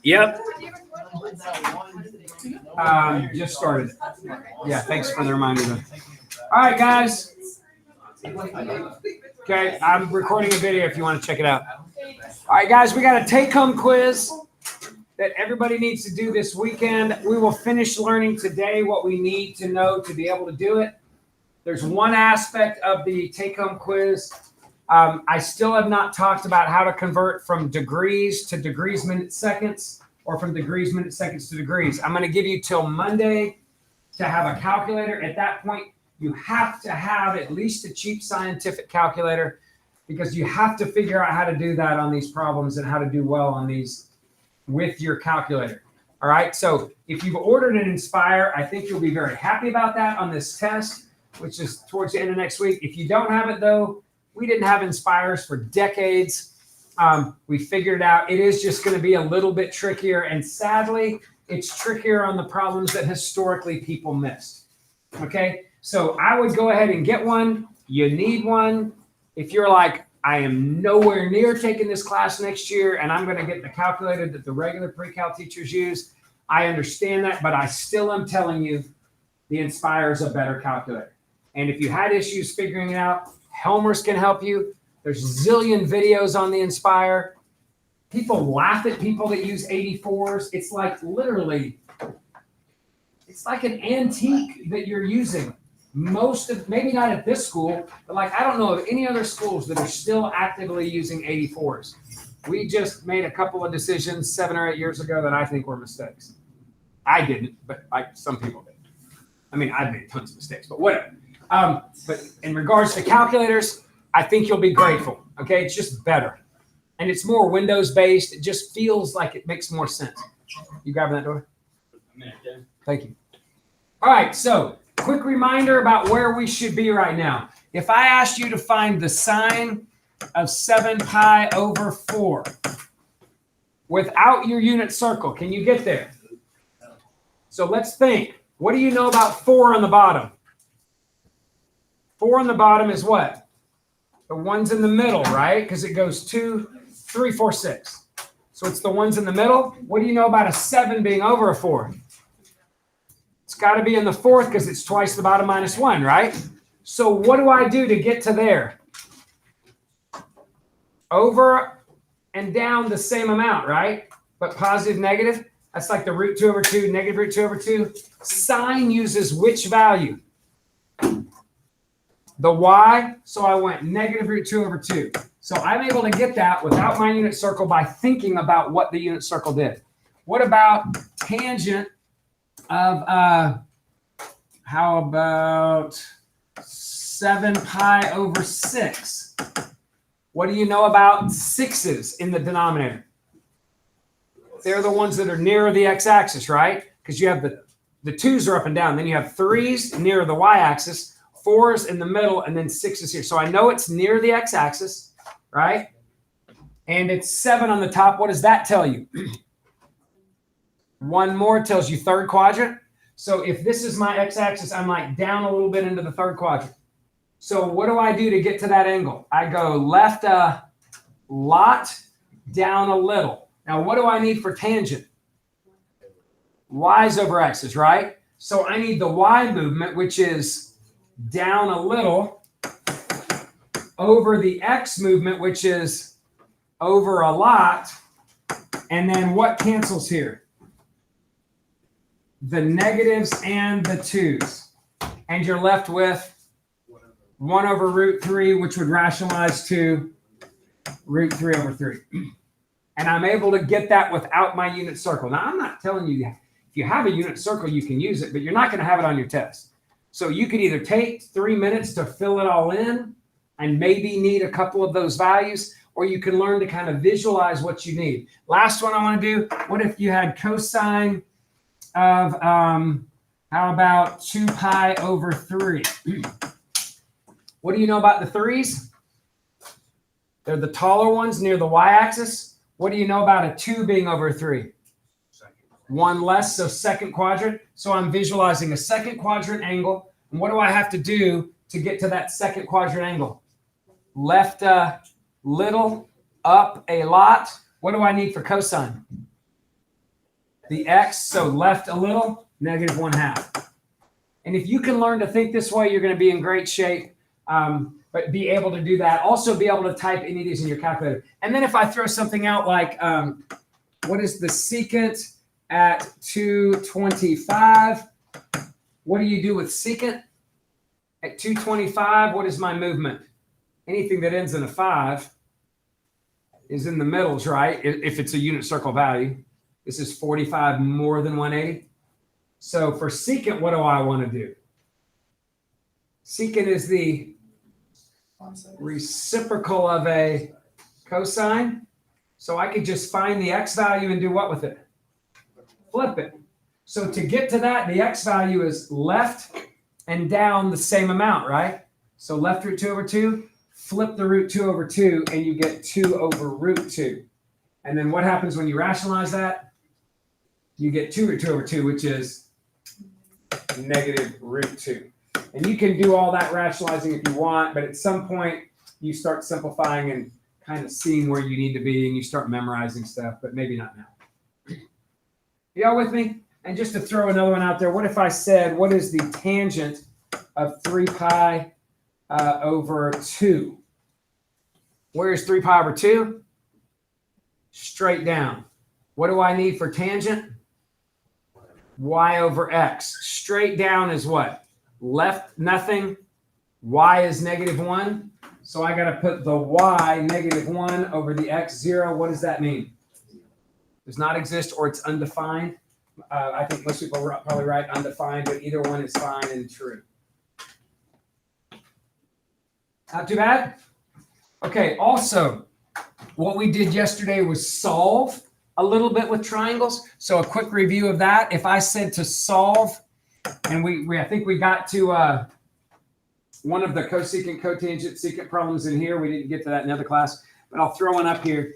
Yep. Just started. Yeah, thanks for the reminder. All right, guys. Okay, I'm recording a video if you want to check it out. All right, guys, we got a take-home quiz that everybody needs to do this weekend. We will finish learning today what we need to know to be able to do it. There's one aspect of the take-home quiz. I still have not talked about how to convert from degrees to degrees, minutes, seconds, or from degrees, minutes, seconds to degrees. I'm going to give you till Monday to have a calculator. At that point, you have to have at least a cheap scientific calculator because you have to figure out how to do that on these problems and how to do well on these with your calculator. All right. So if you've ordered an Inspire, I think you'll be very happy about that on this test, which is towards the end of next week. If you don't have it, though, we didn't have Inspires for decades. We figured it out. It is just going to be a little bit trickier. And sadly, it's trickier on the problems that historically people missed. Okay. So I would go ahead and get one. You need one. If you're like, I am nowhere near taking this class next year, and I'm going to get the calculator that the regular pre-cal teachers use, I understand that, but I still am telling you the Inspire is a better calculator. And if you had issues figuring it out, Helmers can help you. There's a zillion videos on the Inspire. People laugh at people that use 84s. It's like literally, it's like an antique that you're using. Most of, maybe not at this school, but like I don't know of any other schools that are still actively using 84s. We just made a couple of decisions 7 or 8 years ago that I think were mistakes. I didn't, but like some people did. I mean, I've made tons of mistakes, but whatever. But in regards to calculators, I think you'll be grateful. Okay, it's just better, and it's more Windows based. It just feels like it makes more sense. You grabbing that door? Thank you. All right, so. Quick reminder about where we should be right now. If I asked you to find the sine of 7 pi over 4 without your unit circle, can you get there? So let's think. What do you know about 4 on the bottom? 4 on the bottom is what? The ones in the middle, right? Because it goes 2, 3, 4, 6. So it's the ones in the middle. What do you know about a 7 being over a 4? It's got to be in the fourth because it's twice the bottom minus 1, right? So what do I do to get to there? Over and down the same amount, right? But positive, negative. That's like the root 2 over 2, negative root 2 over 2. Sine uses which value? The y. So I went negative root 2 over 2. So I'm able to get that without my unit circle by thinking about what the unit circle did. What about tangent of, how about 7 pi over 6? What do you know about 6s in the denominator? They're the ones that are nearer the x-axis, right? Because you have the 2s are up and down. Then you have 3s near the y-axis, 4s in the middle, and then 6s here. So I know it's near the x-axis, right? And it's 7 on the top. What does that tell you? One more tells you third quadrant. So if this is my x-axis, I'm like down a little bit into the third quadrant. So what do I do to get to that angle? I go left a lot, down a little. Now, what do I need for tangent? Y's over x's, right? So I need the y movement, which is down a little, over the x movement, which is over a lot. And then what cancels here? The negatives and the 2s. And you're left with 1 over root 3, which would rationalize to root 3 over 3. And I'm able to get that without my unit circle. Now, I'm not telling you, if you have a unit circle, you can use it, but you're not going to have it on your test. So you could either take 3 minutes to fill it all in and maybe need a couple of those values, or you can learn to kind of visualize what you need. Last one I want to do, what if you had cosine of, how about 2 pi over 3? What do you know about the 3s? They're the taller ones near the y-axis. What do you know about a 2 being over 3? 1 less, so second quadrant. So I'm visualizing a second quadrant angle. And what do I have to do to get to that second quadrant angle? Left a little, up a lot. What do I need for cosine? The x, so left a little, negative 1/2. And if you can learn to think this way, you're going to be in great shape. But be able to do that. Also be able to type any of these in your calculator. And then if I throw something out like, what is the secant at 225? What do you do with secant? At 225, what is my movement? Anything that ends in a 5 is in the middles, right? If it's a unit circle value. This is 45 more than 180. So for secant, what do I want to do? Secant is the reciprocal of a cosine. So I could just find the x value and do what with it? Flip it. So to get to that, the x value is left and down the same amount, right? So left root 2 over 2, flip the root 2 over 2, and you get 2 over root 2. And then what happens when you rationalize that? You get 2 root 2 over 2, which is negative root 2. And you can do all that rationalizing if you want, but at some point you start simplifying and kind of seeing where you need to be, and you start memorizing stuff, but maybe not now. Y'all with me? And just to throw another one out there, what if I said, what is the tangent of 3 pi over 2? Where's 3 pi over 2? Straight down. What do I need for tangent? Y over x. Straight down is what? Left, nothing. Y is negative 1. So I got to put the y, negative 1, over the x, 0. What does that mean? Does not exist, or it's undefined. I think most people are probably right, undefined, but either one is fine and true. Not too bad? Okay, also, what we did yesterday was solve a little bit with triangles. So a quick review of that. If I said to solve, and I think we got to one of the cosecant, cotangent, secant problems in here. We didn't get to that in another class, but I'll throw one up here.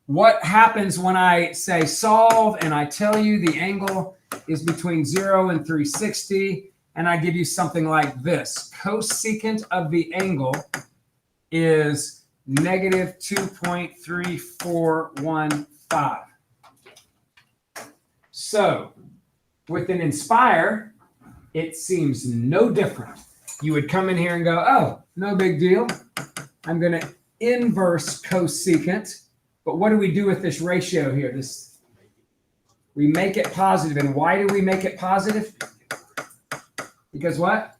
What happens when I say solve and I tell you the angle is between 0 and 360, and I give you something like this? Cosecant of the angle is negative 2.3415. So with an inspire, it seems no different. You would come in here and go, oh, no big deal. I'm going to inverse cosecant. But what do we do with this ratio here? We make it positive. And why do we make it positive? Because what?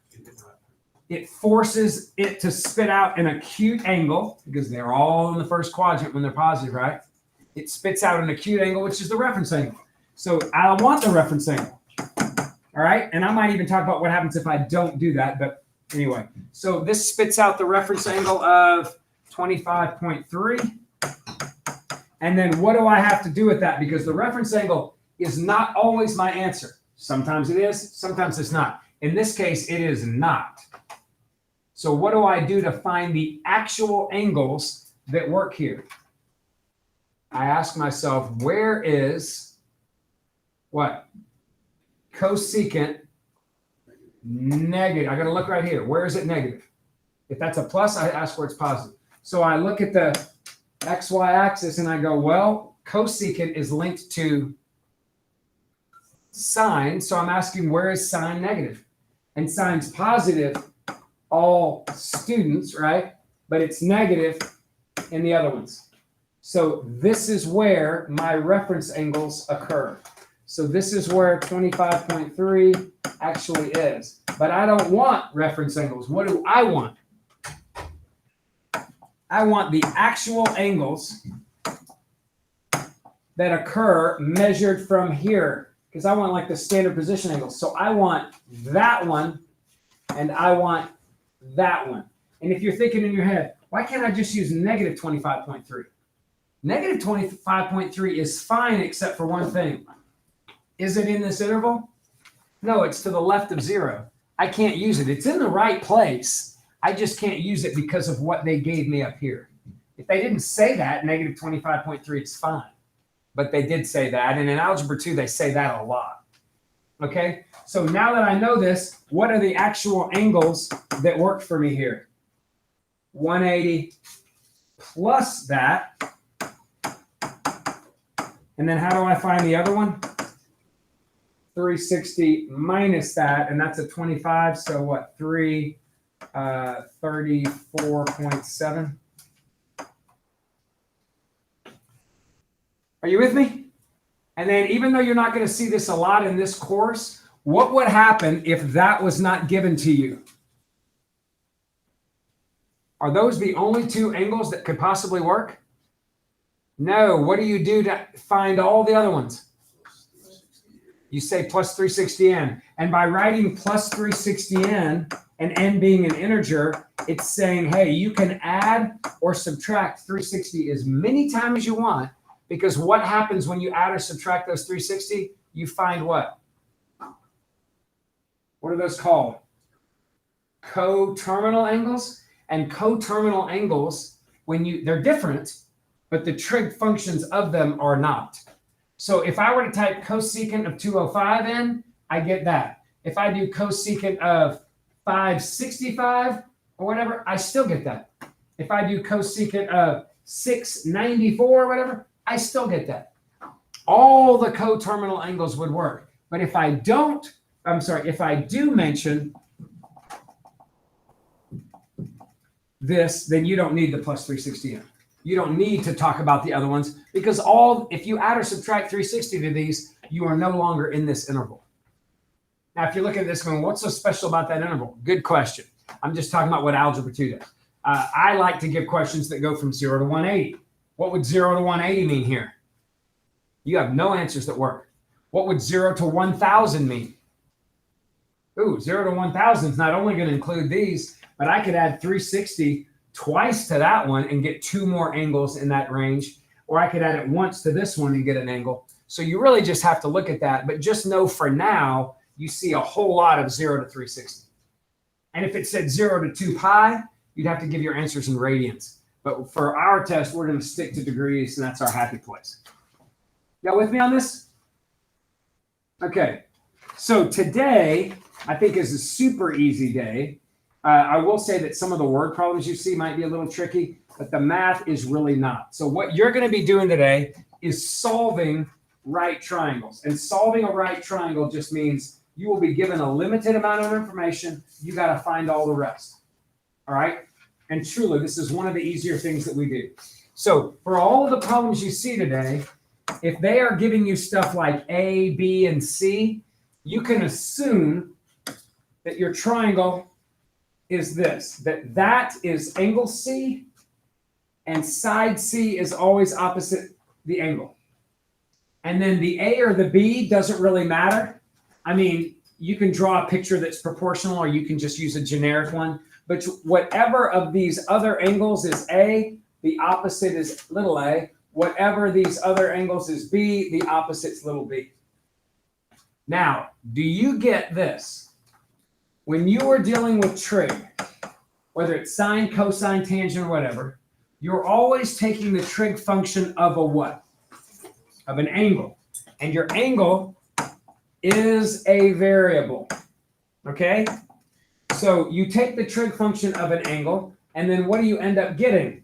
It forces it to spit out an acute angle, because they're all in the first quadrant when they're positive, right? It spits out an acute angle, which is the reference angle. So I want the reference angle. All right. And I might even talk about what happens if I don't do that. But anyway, so this spits out the reference angle of 25.3. And then what do I have to do with that? Because the reference angle is not always my answer. Sometimes it is, sometimes it's not. In this case, it is not. So what do I do to find the actual angles that work here? I ask myself, where is what? Cosecant negative. I got to look right here. Where is it negative? If that's a plus, I ask where it's positive. So I look at the XY axis and I go, well, cosecant is linked to sine. So I'm asking, where is sine negative? And sine's positive, all students, right? But it's negative in the other ones. So this is where my reference angles occur. So this is where 25.3 actually is. But I don't want reference angles. What do I want? I want the actual angles that occur measured from here, because I want like the standard position angles. So I want that one and I want that one. And if you're thinking in your head, why can't I just use negative 25.3? Negative 25.3 is fine except for one thing. Is it in this interval? No, it's to the left of 0. I can't use it. It's in the right place. I just can't use it because of what they gave me up here. If they didn't say that, negative 25.3, it's fine. But they did say that. And in Algebra 2, they say that a lot. Okay, so now that I know this, what are the actual angles that work for me here? 180 plus that. And then how do I find the other one? 360 minus that, and that's a 25. So what? 34.7. Are you with me? And then even though you're not going to see this a lot in this course, what would happen if that was not given to you? Are those the only two angles that could possibly work? No. What do you do to find all the other ones? You say plus 360n. And by writing plus 360n and n being an integer, it's saying, hey, you can add or subtract 360 as many times as you want, because what happens when you add or subtract those 360? You find what? What are those called? Coterminal angles. And coterminal angles, they're different, but the trig functions of them are not. So if I were to type cosecant of 205 in, I get that. If I do cosecant of 565 or whatever, I still get that. If I do cosecant of 694 or whatever, I still get that. All the coterminal angles would work. But if I do mention this, then you don't need the plus 360n. You don't need to talk about the other ones, because if you add or subtract 360 to these, you are no longer in this interval. Now, if you look at this one, what's so special about that interval? Good question. I'm just talking about what Algebra 2 does. I like to give questions that go from 0 to 180. What would 0 to 180 mean here? You have no answers that work. What would 0 to 1,000 mean? Ooh, 0 to 1,000 is not only going to include these, but I could add 360 twice to that one and get two more angles in that range, or I could add it once to this one and get an angle. So you really just have to look at that, but just know for now, you see a whole lot of 0 to 360. And if it said 0 to 2 pi, you'd have to give your answers in radians. But for our test, we're going to stick to degrees, and that's our happy place. Y'all with me on this? Okay, so today, I think is a super easy day. I will say that some of the word problems you see might be a little tricky, but the math is really not. So what you're going to be doing today is solving right triangles. And solving a right triangle just means you will be given a limited amount of information. You got to find all the rest. All right? And truly, this is one of the easier things that we do. So for all of the problems you see today, if they are giving you stuff like A, B, and C, you can assume that your triangle is this, that is angle C, and side C is always opposite the angle. And then the A or the B doesn't really matter. I mean, you can draw a picture that's proportional, or you can just use a generic one. But whatever of these other angles is A, the opposite is little a. Whatever these other angles is B, the opposite's little b. Now, do you get this? When you are dealing with trig, whether it's sine, cosine, tangent, or whatever, you're always taking the trig function of a what? Of an angle. And your angle is a variable. Okay? So you take the trig function of an angle, and then what do you end up getting?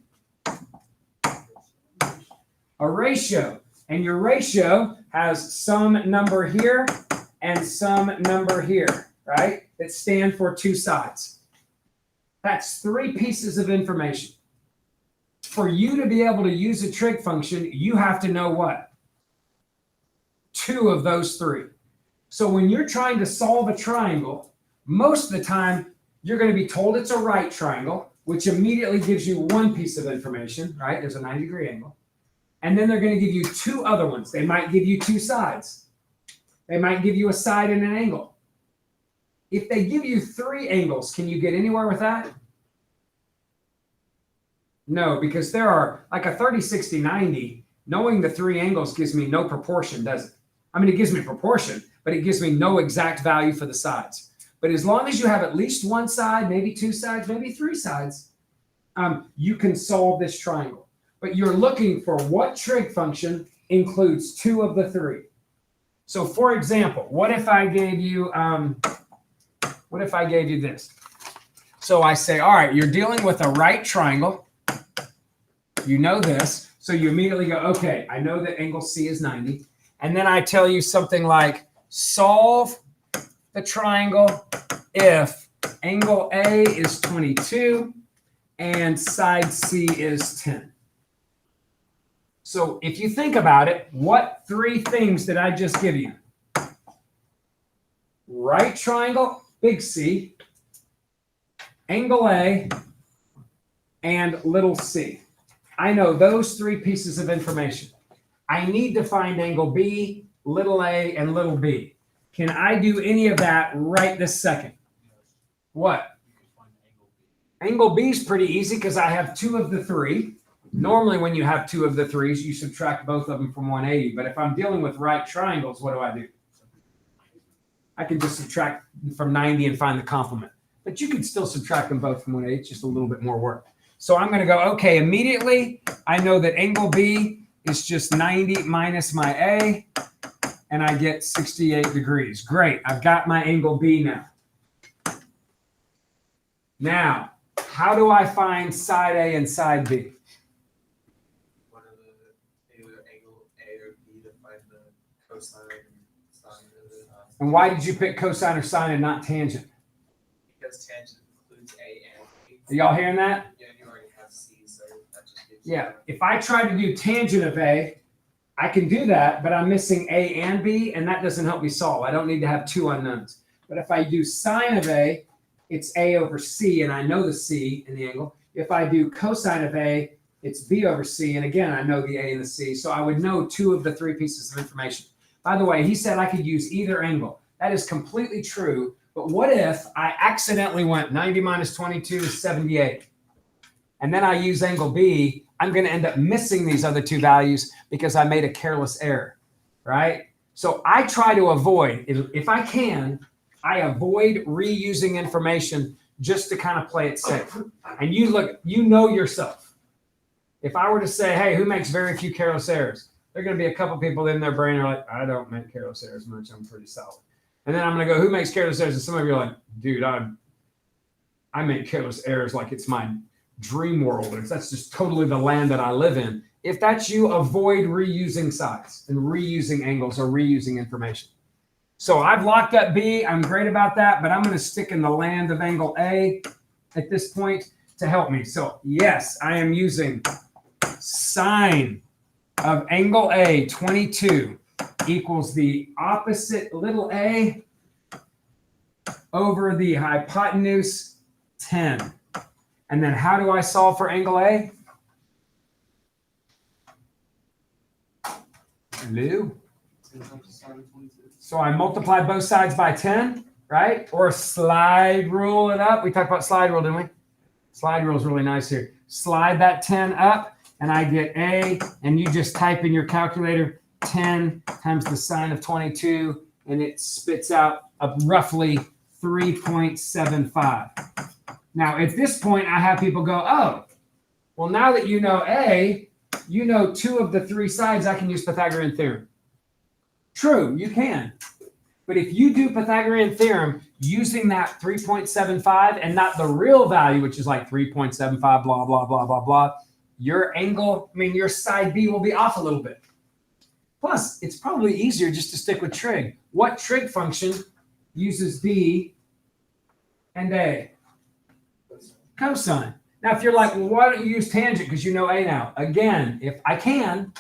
A ratio. And your ratio has some number here and some number here, right? That stand for two sides. That's three pieces of information. For you to be able to use a trig function, you have to know what? Two of those three. So when you're trying to solve a triangle, most of the time, you're going to be told it's a right triangle, which immediately gives you one piece of information, right? There's a 90-degree angle. And then they're going to give you two other ones. They might give you two sides. They might give you a side and an angle. If they give you three angles, can you get anywhere with that? No, because there are like a 30, 60, 90. Knowing the three angles gives me no proportion, does it? I mean, it gives me proportion, but it gives me no exact value for the sides. But as long as you have at least one side, maybe two sides, maybe three sides, you can solve this triangle. But you're looking for what trig function includes two of the three. So for example, what if I gave you this? So I say, all right, you're dealing with a right triangle. You know this. So you immediately go, okay, I know that angle C is 90. And then I tell you something like, solve the triangle if angle A is 22 and side C is 10. So if you think about it, what three things did I just give you? Right triangle, big C, angle A, and little c. I know those three pieces of information. I need to find angle B, little a, and little b. Can I do any of that right this second? What? Angle B is pretty easy because I have two of the three. Normally, when you have two of the threes, you subtract both of them from 180. But if I'm dealing with right triangles, what do? I can just subtract from 90 and find the complement. But you can still subtract them both from 180. It's just a little bit more work. So I'm going to go, okay, immediately, I know that angle B is just 90 minus my A, and I get 68 degrees. Great. I've got my angle B now. Now, how do I find side A and side B? And why did you pick cosine or sine and not tangent? Because tangent includes A and B. Are y'all hearing that? Yeah, you already have C, so that just gives you. If I try to do tangent of A, I can do that, but I'm missing A and B, and that doesn't help me solve. I don't need to have two unknowns. But if I do sine of A, it's A over C, and I know the C in the angle. If I do cosine of A, it's B over C, and again, I know the A and the C. So I would know two of the three pieces of information. By the way, he said I could use either angle. That is completely true. But what if I accidentally went 90 minus 22 is 78? And then I use angle B, I'm going to end up missing these other two values because I made a careless error, right? So I try to avoid, if I can, I avoid reusing information just to kind of play it safe. And you know yourself. If I were to say, hey, who makes very few careless errors? There are going to be a couple people in their brain are like, I don't make careless errors much. I'm pretty solid. And then I'm going to go, who makes careless errors? And some of you are like, dude, I make careless errors like it's my dream world. That's just totally the land that I live in. If that's you, avoid reusing sides and reusing angles or reusing information. So I've locked up B. I'm great about that, but I'm going to stick in the land of angle A at this point to help me. So yes, I am using sine of angle A, 22, equals the opposite little a over the hypotenuse, 10. And then how do I solve for angle A? Hello? So I multiply both sides by 10, right? Or slide rule it up. We talked about slide rule, didn't we? Slide rule is really nice here. Slide that 10 up, and I get A, and you just type in your calculator 10 times the sine of 22, and it spits out a roughly 3.75. Now, at this point, I have people go, oh, well, now that you know A, you know two of the three sides, I can use Pythagorean theorem. True, you can. But if you do Pythagorean theorem using that 3.75 and not the real value, which is like 3.75, blah, blah, blah, blah, blah, your angle, your side B will be off a little bit. Plus, it's probably easier just to stick with trig. What trig function uses B and A? Cosine. Now, if you're like, well, why don't you use tangent because you know A now? Again, if I can,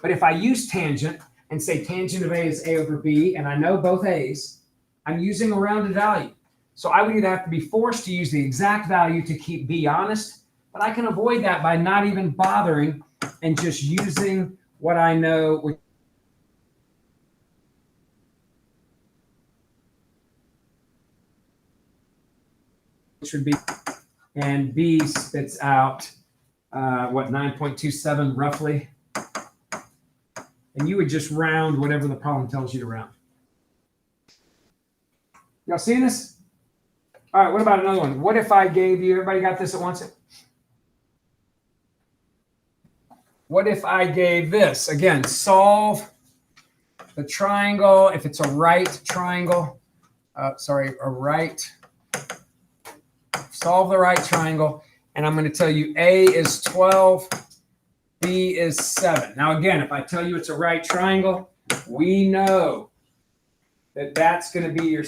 but if I use tangent and say tangent of A is A over B, and I know both A's, I'm using a rounded value. So I would either have to be forced to use the exact value to keep B honest, but I can avoid that by not even bothering and just using what I know, which would be, and B spits out, 9.27 roughly. And you would just round whatever the problem tells you to round. Y'all seeing this? All right, what about another one? What if I gave you, everybody got this at once? What if I gave this? Again, solve the triangle, if it's a right triangle, solve the right triangle. And I'm going to tell you A is 12, B is 7. Now, again, if I tell you it's a right triangle, we know that that's going to be your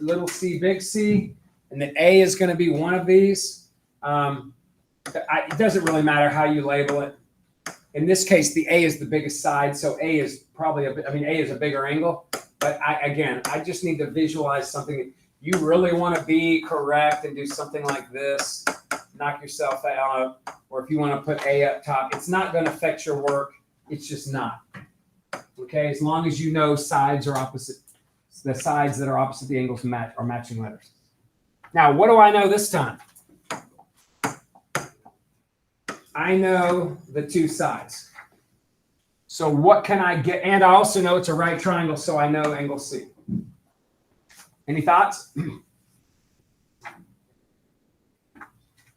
little c, big C, and that A is going to be one of these. It doesn't really matter how you label it. In this case, the A is the biggest side, so A is probably A is a bigger angle. But I just need to visualize something. You really want to be correct and do something like this, knock yourself out, or if you want to put A up top, it's not going to affect your work. It's just not. Okay, as long as you know sides are opposite, the sides that are opposite the angles are matching letters. Now, what do I know this time? I know the two sides. So what can I get? And I also know it's a right triangle, so I know angle C. Any thoughts?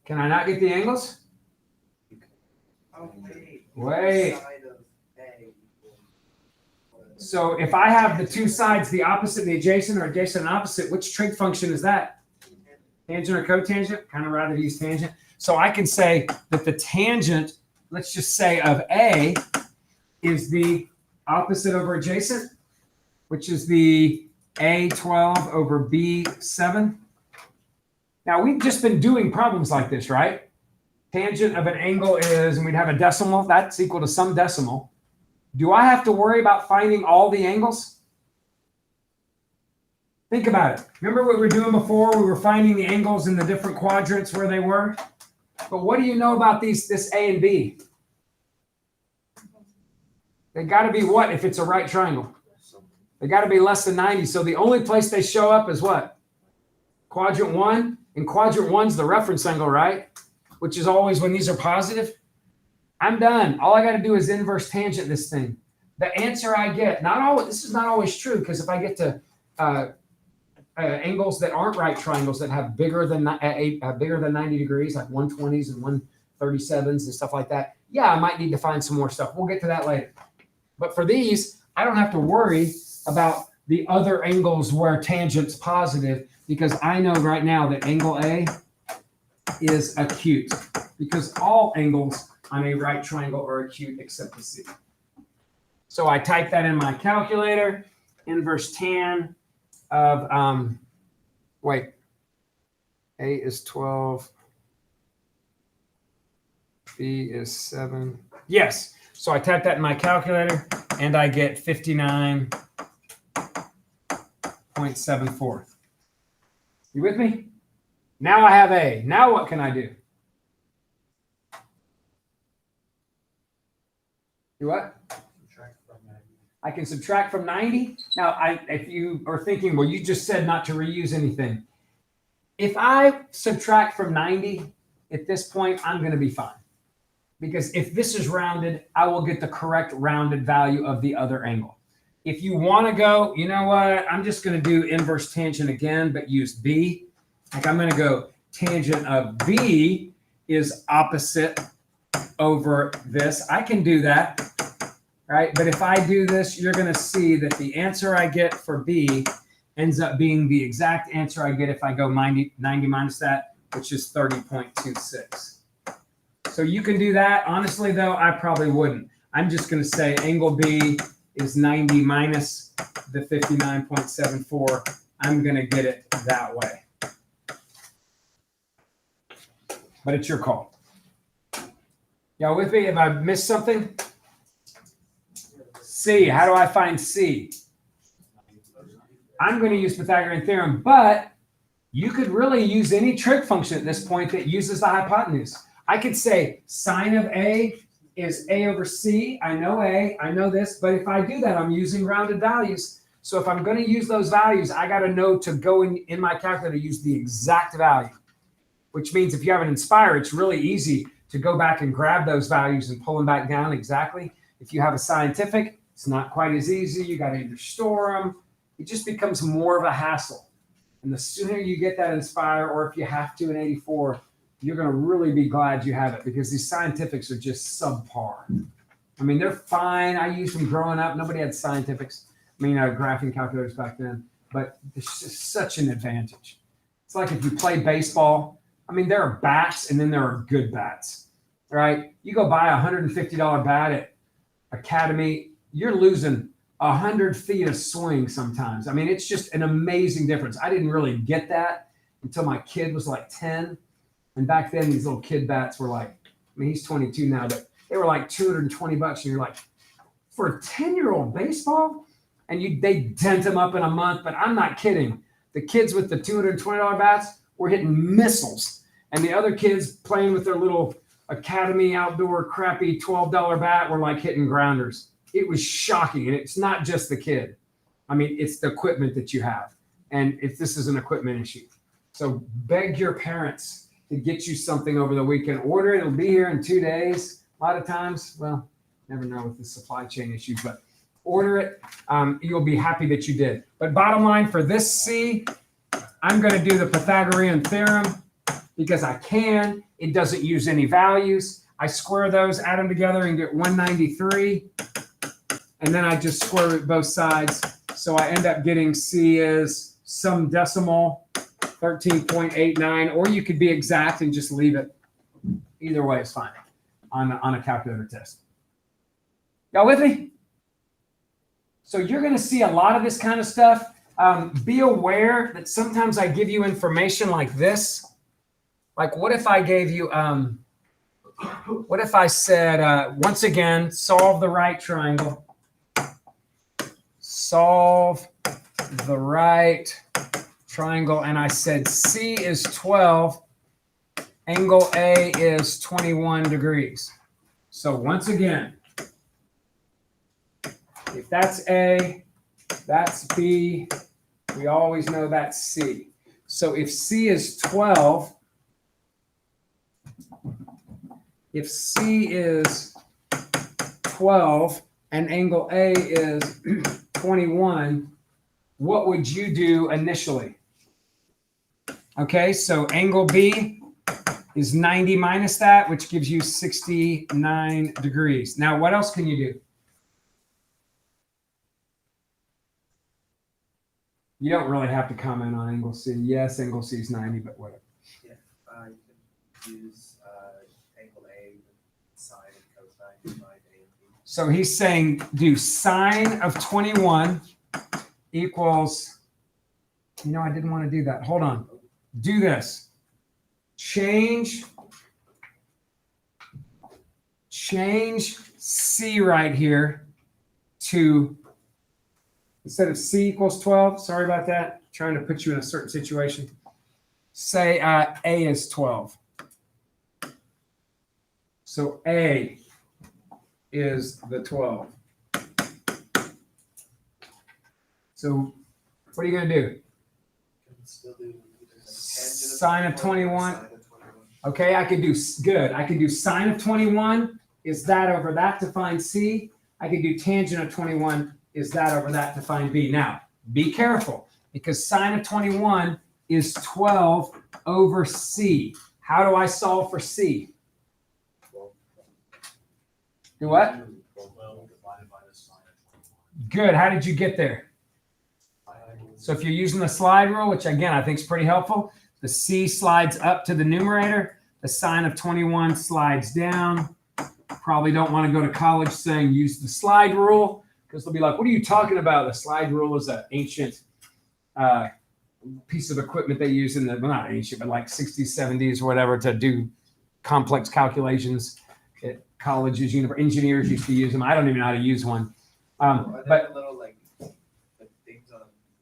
Can I not get the angles? Wait. So if I have the two sides, the opposite and the adjacent, or adjacent and opposite, which trig function is that? Tangent or cotangent? Kind of rather use tangent. So I can say that the tangent, let's just say, of A is the opposite over adjacent, which is the A12 over B7. Now, we've just been doing problems like this, right? Tangent of an angle is, and we'd have a decimal, that's equal to some decimal. Do I have to worry about finding all the angles? Think about it. Remember what we were doing before? We were finding the angles in the different quadrants where they were. But what do you know about this A and B? They got to be what if it's a right triangle? They got to be less than 90. So the only place they show up is what? Quadrant 1. And quadrant 1's the reference angle, right? Which is always when these are positive. I'm done. All I got to do is inverse tangent this thing. The answer I get, this is not always true, because if I get to angles that aren't right triangles that have bigger than 90 degrees, like 120s and 137s and stuff like that, yeah, I might need to find some more stuff. We'll get to that later. But for these, I don't have to worry about the other angles where tangent's positive, because I know right now that angle A is acute, because all angles on a right triangle are acute except the C. So I type that in my calculator, inverse tan of, A is 12, B is 7. Yes, so I type that in my calculator, and I get 59.74. You with me? Now I have A. Now what can I do? Do what? I can subtract from 90. Now, if you are thinking, well, you just said not to reuse anything. If I subtract from 90, at this point, I'm going to be fine. Because if this is rounded, I will get the correct rounded value of the other angle. If you want to go, you know what? I'm just going to do inverse tangent again, but use B. Like I'm going to go tangent of B is opposite over this. I can do that. Right? But if I do this, you're going to see that the answer I get for B ends up being the exact answer I get if I go 90 minus that, which is 30.26. So you can do that. Honestly, though, I probably wouldn't. I'm just going to say angle B is 90 minus the 59.74. I'm going to get it that way. But it's your call. Y'all with me? Have I missed something? C, how do I find C? I'm going to use Pythagorean theorem, but you could really use any trig function at this point that uses the hypotenuse. I could say sine of A is A over C. I know A, I know this, but if I do that, I'm using rounded values. So if I'm going to use those values, I got to know to go in my calculator, use the exact value, which means if you have an Inspire, it's really easy to go back and grab those values and pull them back down exactly. If you have a scientific, it's not quite as easy. You got to either store them. It just becomes more of a hassle. And the sooner you get that Inspire, or if you have to in 84, you're going to really be glad you have it, because these scientifics are just subpar. I mean, they're fine. I used them growing up. Nobody had scientifics. I mean, graphing calculators back then, but it's just such an advantage. It's like if you play baseball, I mean, there are bats and then there are good bats, right? You go buy a $150 bat at Academy, you're losing 100 feet of swing sometimes. I mean, it's just an amazing difference. I didn't really get that until my kid was like 10. And back then, these little kid bats were like, I mean, he's 22 now, but they were like $220. And you're like, for a 10-year-old baseball? And they dent them up in a month, but I'm not kidding. The kids with the $220 bats were hitting missiles. And the other kids playing with their little Academy outdoor crappy $12 bat were like hitting grounders. It was shocking. And it's not just the kid. I mean, it's the equipment that you have. And if this is an equipment issue. So beg your parents to get you something over the weekend. Order it. It'll be here in 2 days. A lot of times, well, never know with the supply chain issues, but order it. You'll be happy that you did. But bottom line for this C, I'm going to do the Pythagorean theorem because I can. It doesn't use any values. I square those, add them together, and get 193. And then I just square root both sides. So I end up getting C is some decimal, 13.89, or you could be exact and just leave it. Either way is fine on a calculator test. Y'all with me? So you're going to see a lot of this kind of stuff. Be aware that sometimes I give you information like this. Like what if I gave you, what if I said, once again, solve the right triangle. Solve the right triangle. And I said C is 12. Angle A is 21 degrees. So once again, if that's A, that's B, we always know that's C. So if C is 12, if C is 12 and angle A is 21, what would you do initially? Okay, so angle B is 90 minus that, which gives you 69 degrees. Now, what else can you do? You don't really have to comment on angle C. Yes, angle C is 90, but whatever. Yeah, you can use angle A, sine and cosine, divide A and B. So he's saying do sine of 21 equals, I didn't want to do that. Hold on. Do this. Change C right here to, instead of C equals 12, sorry about that, trying to put you in a certain situation. Say A is 12. So A is the 12. So what are you going to do? Still do Sine of 21. Okay, I could do good. I could do sine of 21 is that over that to find C. I could do tangent of 21 is that over that to find B. Now, be careful because sine of 21 is 12 over C. How do I solve for C? Do what? Good. How did you get there? So if you're using the slide rule, which again, I think is pretty helpful, the C slides up to the numerator. The sine of 21 slides down. Probably don't want to go to college saying use the slide rule because they'll be like, what are you talking about? The slide rule is an ancient piece of equipment they use in the, well, not ancient, but like 60s, 70s or whatever to do complex calculations at colleges. Engineers used to use them. I don't even know how to use one. But little like things on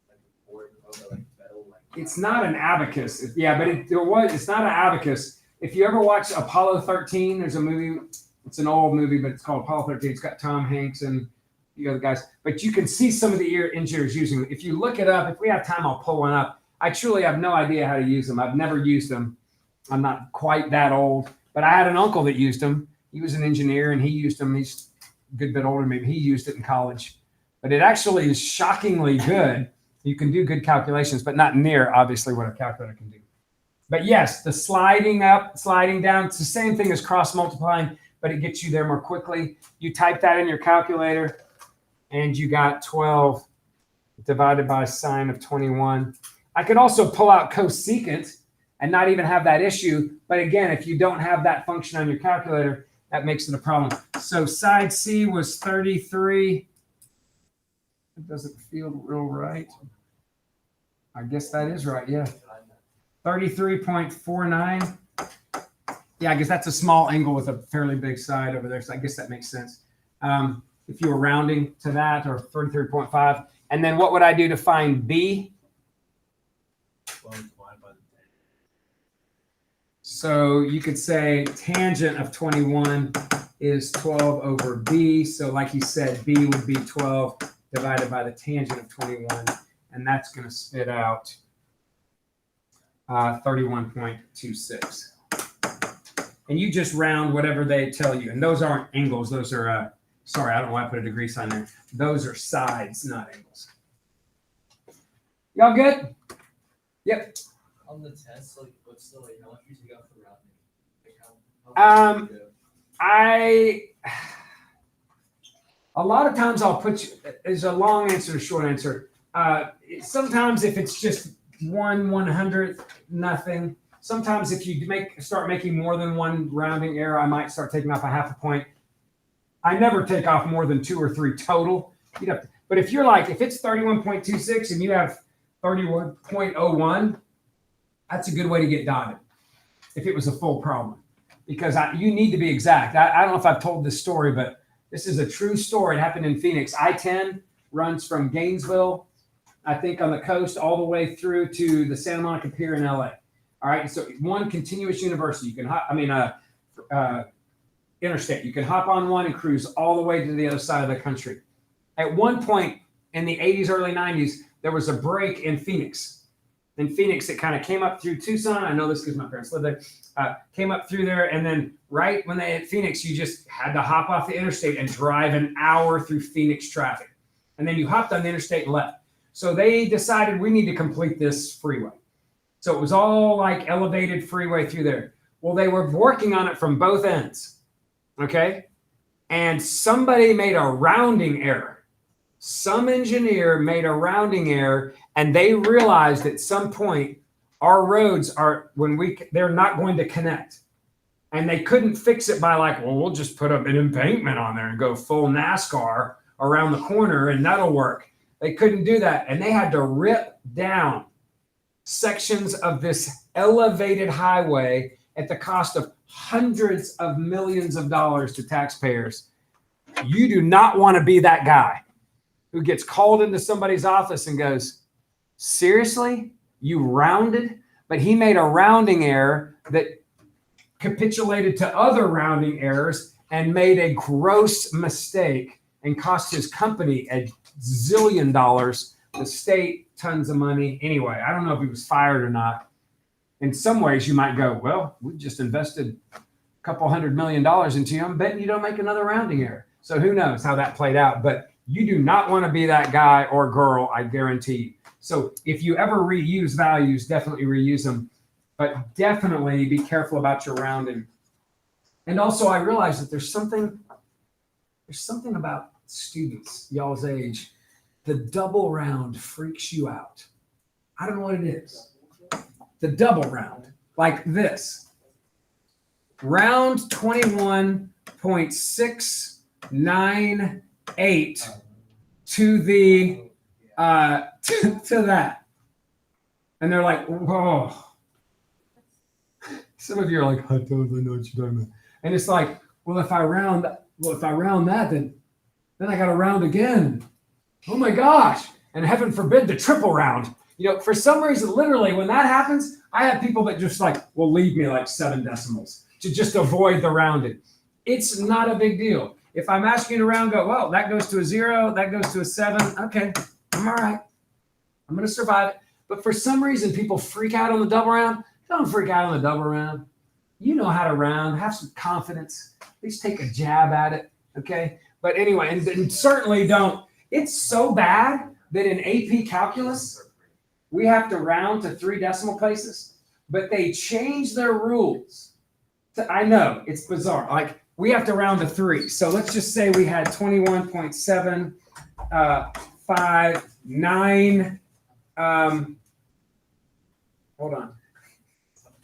like a board over like metal like. It's not an abacus. Yeah, but it's not an abacus. If you ever watch Apollo 13, there's a movie. It's an old movie, but it's called Apollo 13. It's got Tom Hanks and the other guys. But you can see some of the engineers using them. If you look it up, if we have time, I'll pull one up. I truly have no idea how to use them. I've never used them. I'm not quite that old. But I had an uncle that used them. He was an engineer, and he used them. He's a good bit older than me. He used it in college. But it actually is shockingly good. You can do good calculations, but not near, obviously, what a calculator can do. But yes, the sliding up, sliding down, it's the same thing as cross multiplying, but it gets you there more quickly. You type that in your calculator, and you got 12 divided by sine of 21. I could also pull out cosecant and not even have that issue. But again, if you don't have that function on your calculator, that makes it a problem. So side C was 33. It doesn't feel real right. I guess that is right, yeah. 33.49. Yeah, I guess that's a small angle with a fairly big side over there. So I guess that makes sense. If you were rounding to that, or 33.5. And then what would I do to find B? 12 divided by the 10. So you could say tangent of 21 is 12 over B. So like he said, B would be 12 divided by the tangent of 21. And that's going to spit out 31.26. And you just round whatever they tell you. And those aren't angles. Those are, sorry, I don't know why I put a degree sign there. Those are sides, not angles. Y'all good? Yep. On the test, like, what's the, like, how much you take out for rounding? Like, how much a lot of times I'll put you, there's a long answer to short answer. Sometimes if it's just 1/100th, nothing. Sometimes if you start making more than one rounding error, I might start taking off a half a point. I never take off more than 2 or 3 total. You'd have to, but if you're like, if it's 31.26 and you have 31.01, that's a good way to get dotted if it was a full problem, because you need to be exact. I don't know if I've told this story, but this is a true story. It happened in Phoenix. I-10 runs from Gainesville, I think, on the coast all the way through to the Santa Monica Pier in LA. All right, so one continuous university. You can hop, interstate. You can hop on one and cruise all the way to the other side of the country. At one point in the 80s, early 90s, there was a break in Phoenix. In Phoenix, it kind of came up through Tucson. I know this because my parents lived there. Came up through there, and then right when they hit Phoenix, you just had to hop off the interstate and drive an hour through Phoenix traffic. And then you hopped on the interstate and left. So they decided we need to complete this freeway. So it was all like elevated freeway through there. Well, they were working on it from both ends, okay? And somebody made a rounding error. Some engineer made a rounding error, and they realized at some point our roads are, they're not going to connect. And they couldn't fix it by like, well, we'll just put up an embankment on there and go full NASCAR around the corner and that'll work. They couldn't do that. And they had to rip down sections of this elevated highway at the cost of hundreds of millions of dollars to taxpayers. You do not want to be that guy who gets called into somebody's office and goes, seriously, you rounded? But he made a rounding error that capitulated to other rounding errors and made a gross mistake and cost his company $1 zillion, the state tons of money. Anyway, I don't know if he was fired or not. In some ways, you might go, well, we just invested a couple $100 million into you. I'm betting you don't make another rounding error. So who knows how that played out. But you do not want to be that guy or girl, I guarantee you. So if you ever reuse values, definitely reuse them. But definitely be careful about your rounding. And also, I realize that there's something about students, y'all's age. The double round freaks you out. I don't know what it is. The double round, like this. Round 21.698 to the to that. And they're like, whoa. Some of you are like, I don't know what you're talking about. And it's like, well, if I round that, then I got to round again. Oh my gosh. And heaven forbid the triple round. You know, for some reason, literally, when that happens, I have people that just like will leave me like 7 decimals to just avoid the rounding. It's not a big deal. If I'm asking you to round, go, well, that goes to a 0, that goes to a 7. Okay, I'm all right. I'm going to survive it. But for some reason, people freak out on the double round. Don't freak out on the double round. You know how to round. Have some confidence. At least take a jab at it, okay? But anyway, and certainly don't. It's so bad that in AP Calculus, we have to round to 3 decimal places, but they change their rules. I know, it's bizarre. Like, we have to round to 3. So let's just say we had 21.759 9, hold on,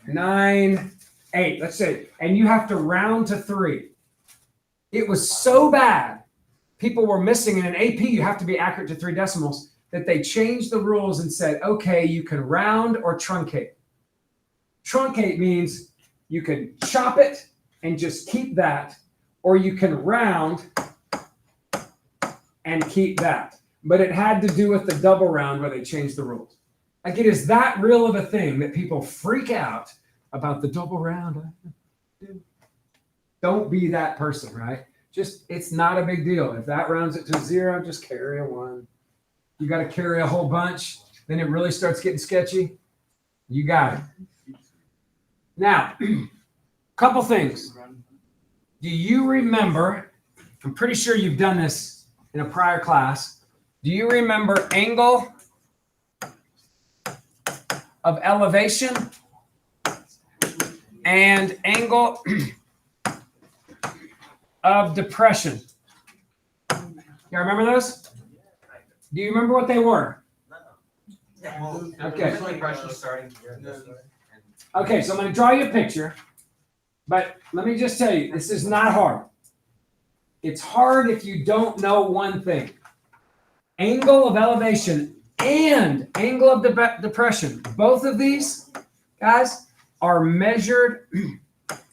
9, 8, let's say, and you have to round to 3. It was so bad, people were missing. In an AP, you have to be accurate to 3 decimals, that they changed the rules and said, okay, you can round or truncate. Truncate means you can chop it and just keep that, or you can round and keep that. But it had to do with the double round where they changed the rules. Like, it is that real of a thing that people freak out about the double round. Don't be that person, right? Just, it's not a big deal. If that rounds it to 0, just carry a 1. You got to carry a whole bunch, then it really starts getting sketchy. You got it. Now, couple things. Do you remember, I'm pretty sure you've done this in a prior class, do you remember angle of elevation and angle of depression? You remember those? Do you remember what they were? Okay. Okay, so I'm going to draw you a picture, but let me just tell you, this is not hard. It's hard if you don't know one thing. Angle of elevation and angle of depression, both of these, guys, are measured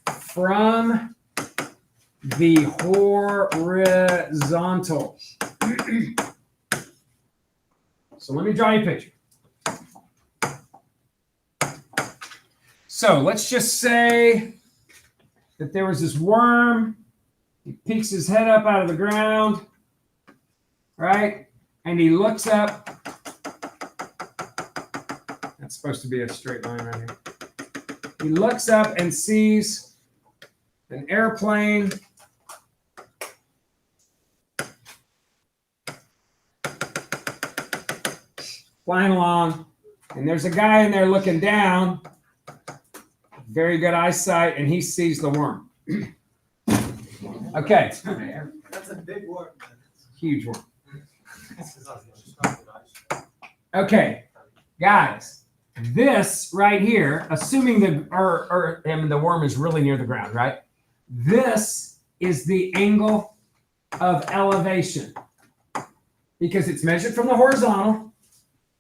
from the horizontal. So let me draw you a picture. So let's just say that there was this worm. He peeks his head up out of the ground, right? And he looks up. That's supposed to be a straight line right here. He looks up and sees an airplane flying along, and there's a guy in there looking down, very good eyesight, and he sees the worm. Okay. That's a big worm. Huge worm. Okay, guys, this right here, assuming the worm is really near the ground, right? This is the angle of elevation because it's measured from the horizontal.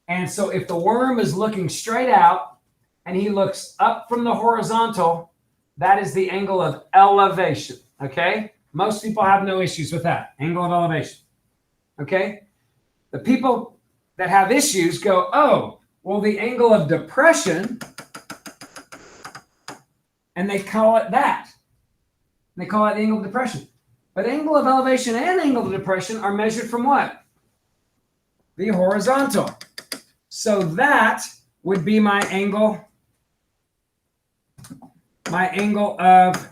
And so if the worm is looking straight out and he looks up from the horizontal, that is the angle of elevation, okay? Most people have no issues with that, angle of elevation, okay? The people that have issues go, oh, well, the angle of depression, and they call it that. They call it angle of depression. But angle of elevation and angle of depression are measured from what? The horizontal. So that would be my angle of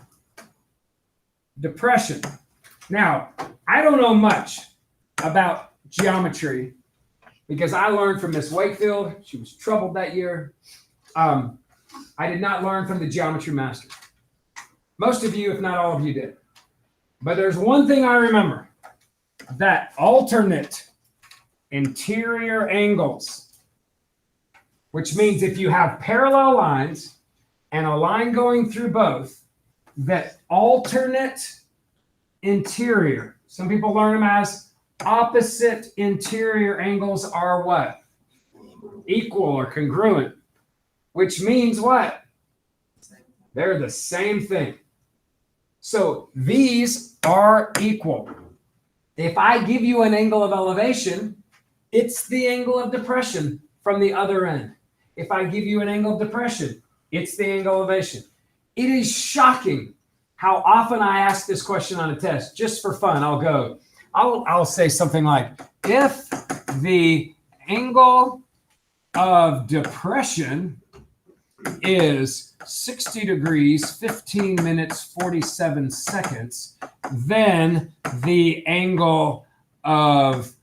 depression. Now, I don't know much about geometry because I learned from Miss Wakefield. She was troubled that year. I did not learn from the geometry master. Most of you, if not all of you, did. But there's one thing I remember, that alternate interior angles, which means if you have parallel lines and a line going through both, that alternate interior, some people learn them as opposite interior angles, are what? Equal or congruent, which means what? They're the same thing. So these are equal. If I give you an angle of elevation, it's the angle of depression from the other end. If I give you an angle of depression, it's the angle of elevation. It is shocking how often I ask this question on a test. Just for fun, I'll say something like, if the angle of depression is 60 degrees, 15 minutes, 47 seconds, then the angle of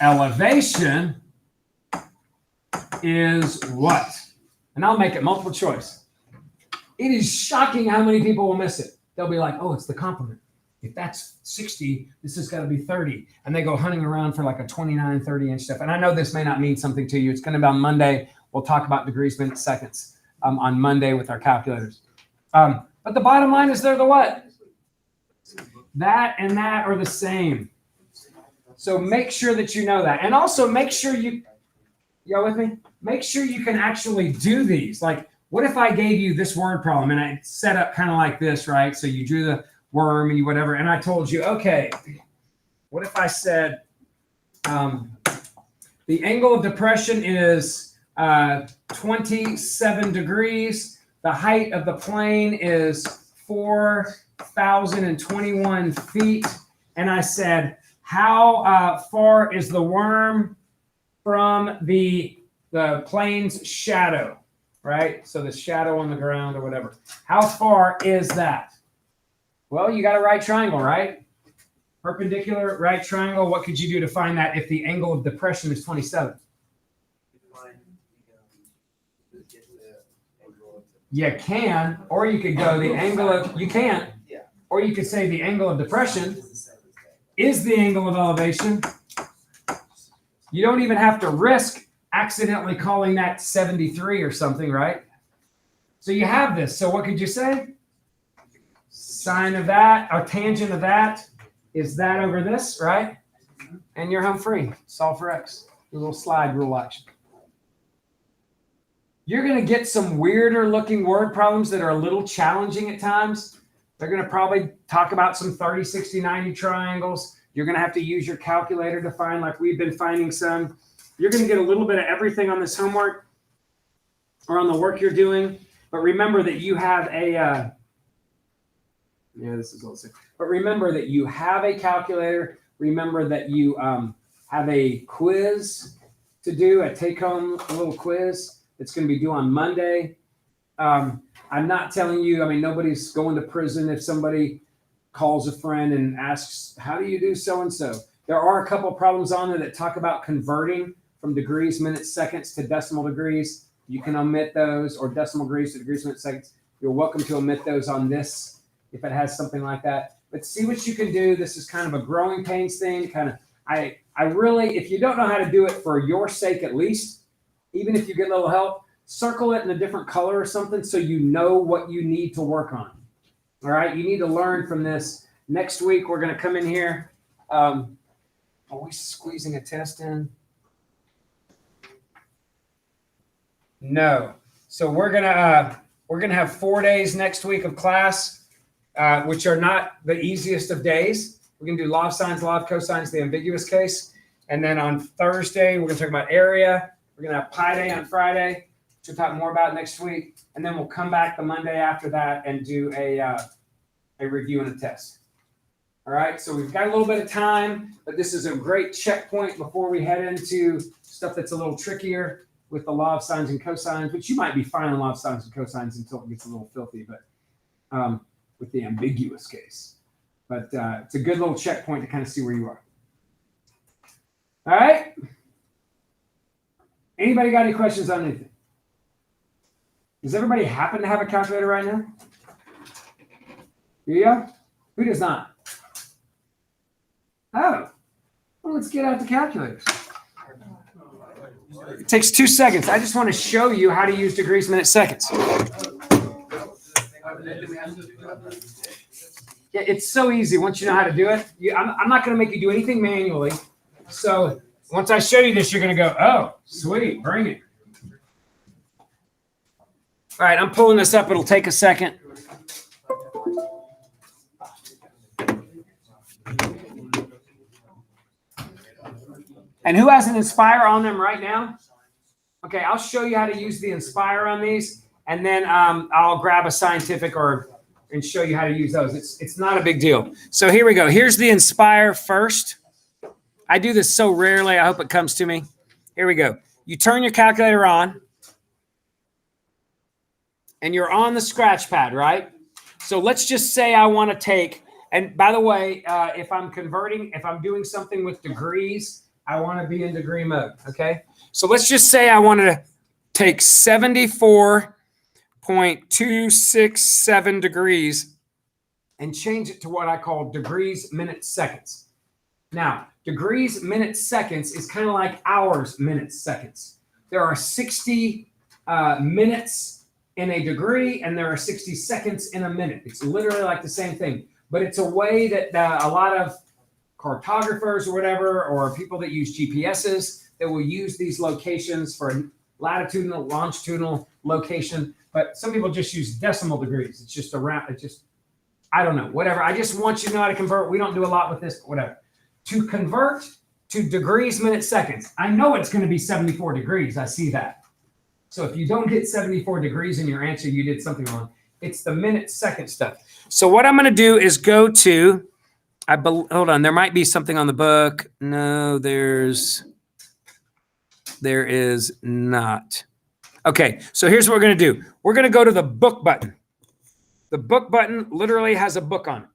elevation is what? And I'll make it multiple choice. It is shocking how many people will miss it. They'll be like, oh, it's the complement. if that's 60, this has got to be 30. And they go hunting around for like a 29, 30-inch stuff. And I know this may not mean something to you. It's going to be on Monday. We'll talk about degrees, minutes, seconds on Monday with our calculators. But the bottom line is they're the what? That and that are the same. So make sure that you know that. And also make sure y'all with me? Make sure you can actually do these. Like, what if I gave you this word problem and I set up kind of like this, right? So you drew the worm and you whatever, and I told you, okay, what if I said the angle of depression is 27 degrees. The height of the plane is 4,021 feet. And I said, how far is the worm from the plane's shadow, right? So the shadow on the ground or whatever. How far is that? Well, you got a right triangle, right? Perpendicular right triangle. What could you do to find that if the angle of depression is 27? You can, or you could go the angle of, you can't, or you could say the angle of depression is the angle of elevation. You don't even have to risk accidentally calling that 73 or something, right? So you have this. So what could you say? Sine of that, or tangent of that, is that over this, right? And you're home free. Solve for x. A little slide rule action. You're going to get some weirder looking word problems that are a little challenging at times. They're going to probably talk about some 30, 60, 90 triangles. You're going to have to use your calculator to find, like we've been finding some. You're going to get a little bit of everything on this homework or on the work you're doing. But remember that you have a, this is a little sick. But remember that you have a calculator. Remember that you have a quiz to do, a take-home little quiz. It's going to be due on Monday. I'm not telling you, I mean, nobody's going to prison if somebody calls a friend and asks, how do you do so-and-so? There are a couple of problems on there that talk about converting from degrees, minutes, seconds to decimal degrees. You can omit those, or decimal degrees to degrees, minutes, seconds. You're welcome to omit those on this if it has something like that. But see what you can do. This is kind of a growing pains thing. I really, if you don't know how to do it for your sake at least, even if you get a little help, circle it in a different color or something so you know what you need to work on. All right, you need to learn from this. Next week, we're going to come in here. Are we squeezing a test in? No. So we're gonna have 4 days next week of class, which are not the easiest of days. We're gonna do law of sines, law of cosines, the ambiguous case, and then on Thursday we're gonna talk about area. We're gonna have Pi Day on Friday, which we'll talk more about next week, and then we'll come back the Monday after that and do a review and a test. All right, so we've got a little bit of time, but this is a great checkpoint before we head into stuff that's a little trickier with the law of sines and cosines, which you might be fine on law of sines and cosines until it gets a little filthy, but with the ambiguous case. But it's a good little checkpoint to kind of see where you are. All right. Anybody got any questions on anything? Does everybody happen to have a calculator right now? Here you go. Who does not? Oh, well, let's get out the calculators. It takes 2 seconds. I just want to show you how to use degrees, minutes, seconds. Yeah, it's so easy once you know how to do it. I'm not going to make you do anything manually. So once I show you this, you're going to go, oh, sweet, bring it. All right, I'm pulling this up. It'll take a second. And who has an Inspire on them right now? Okay, I'll show you how to use the Inspire on these, and then I'll grab a scientific and show you how to use those. It's not a big deal. So here we go. Here's the Inspire first. I do this so rarely. I hope it comes to me. Here we go. You turn your calculator on, and you're on the scratch pad, right? So let's just say I want to take, and by the way, if I'm doing something with degrees, I want to be in degree mode, okay? So let's just say I wanted to take 74.267 degrees and change it to what I call degrees, minutes, seconds. Now, degrees, minutes, seconds is kind of like hours, minutes, seconds. There are 60 minutes in a degree, and there are 60 seconds in a minute. It's literally like the same thing, but it's a way that a lot of cartographers or whatever, or people that use GPSs, that will use these locations for latitudinal, longitudinal location. But some people just use decimal degrees. It's just I don't know, whatever. I just want you to know how to convert. We don't do a lot with this, but whatever. To convert to degrees, minutes, seconds. I know it's going to be 74 degrees. I see that. So if you don't get 74 degrees in your answer, you did something wrong. It's the minute, second stuff. So what I'm going to do is go to, hold on, there might be something on the book. No, there is not. Okay, so here's what we're going to do. We're going to go to the book button. The book button literally has a book on it.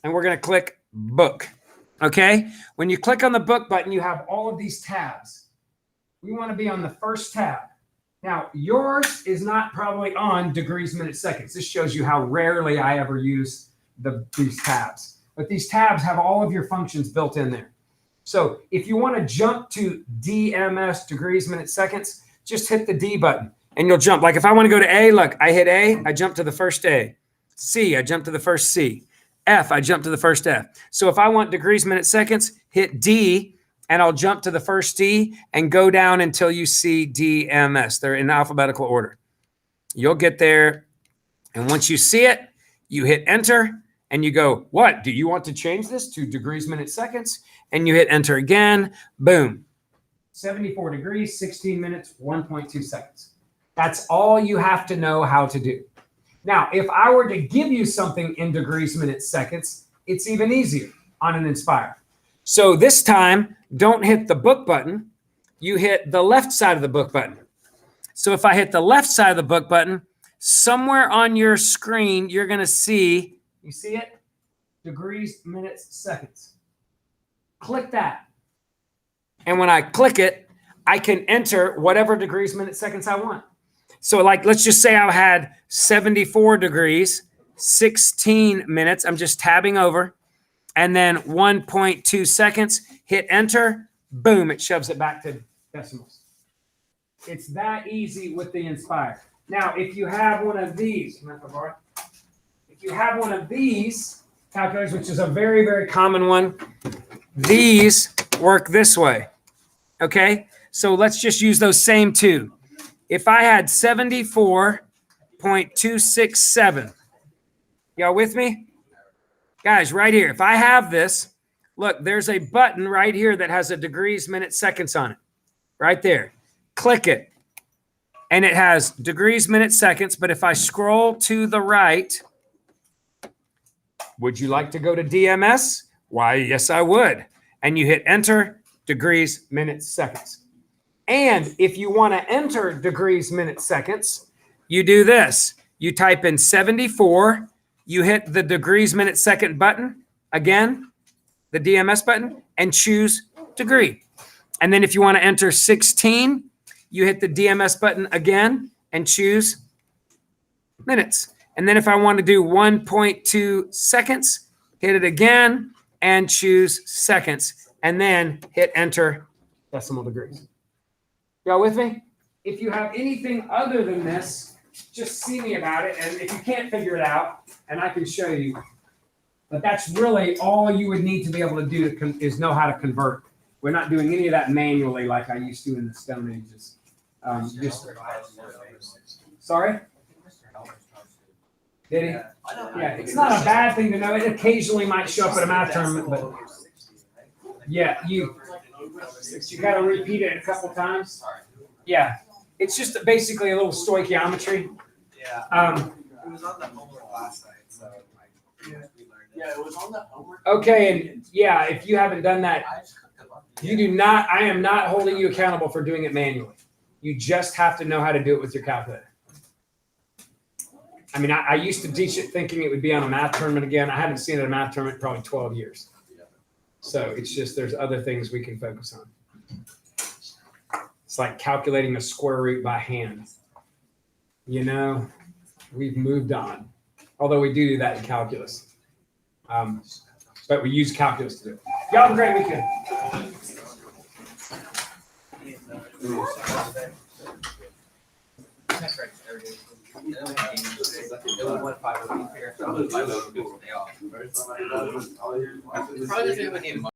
And we're going to click book. Okay? When you click on the book button, you have all of these tabs. We want to be on the first tab. Now, yours is not probably on degrees, minutes, seconds. This shows you how rarely I ever use these tabs. But these tabs have all of your functions built in there. So if you want to jump to DMS, degrees, minutes, seconds, just hit the D button and you'll jump. Like if I want to go to A, look, I hit A, I jump to the first A. C, I jump to the first C. F, I jump to the first F. So if I want degrees, minutes, seconds, hit D, and I'll jump to the first D and go down until you see DMS. They're in alphabetical order. You'll get there, and once you see it, you hit enter, and you go, what? Do you want to change this to degrees, minutes, seconds? And you hit enter again, boom. 74 degrees, 16 minutes, 1.2 seconds. That's all you have to know how to do. Now, if I were to give you something in degrees, minutes, seconds, it's even easier on an Inspire. So this time, don't hit the book button. You hit the left side of the book button. So if I hit the left side of the book button, somewhere on your screen, you're going to see, you see it? Degrees, minutes, seconds. Click that. And when I click it, I can enter whatever degrees, minutes, seconds I want. So like, let's just say I had 74 degrees, 16 minutes. I'm just tabbing over. And then 1.2 seconds, hit enter, boom, it shoves it back to decimals. It's that easy with the Inspire. Now, if you have one of these, if you have one of these calculators, which is a very, very common one, these work this way, okay? So let's just use those same two. If I had 74.267, y'all with me? Guys, right here, if I have this, look, there's a button right here that has a degrees, minutes, seconds on it. Right there. Click it. And it has degrees, minutes, seconds. But if I scroll to the right, would you like to go to DMS? Why, yes, I would. And you hit enter, degrees, minutes, seconds. And if you want to enter degrees, minutes, seconds, you do this. You type in 74. You hit the degrees, minutes, second button, again, the DMS button, and choose degree. And then if you want to enter 16, you hit the DMS button again and choose minutes. And then if I want to do 1.2 seconds, hit it again and choose seconds. And then hit enter decimal degrees. Y'all with me? If you have anything other than this, just see me about it. And if you can't figure it out, and I can show you, but that's really all you would need to be able to do is know how to convert. We're not doing any of that manually like I used to in the Stone Ages. Sorry? Did he? Yeah, it's not a bad thing to know. It occasionally might show up at a math tournament, but yeah, you got to repeat it a couple times. Yeah, it's just basically a little stoichiometry. Yeah. It was on the homework last night, so we learned it. Yeah, it was on the homework. Okay, and yeah, if you haven't done that, you do not, I am not holding you accountable for doing it manually. You just have to know how to do it with your calculator. I mean, I used to teach it thinking it would be on a math tournament again. I haven't seen it at a math tournament in probably 12 years. So it's just, there's other things we can focus on. It's like calculating a square root by hand. You know, we've moved on. Although we do that in calculus. But we use calculus to do it. Y'all have a great weekend. That's right. It was 1-5 here. Probably doesn't have a game.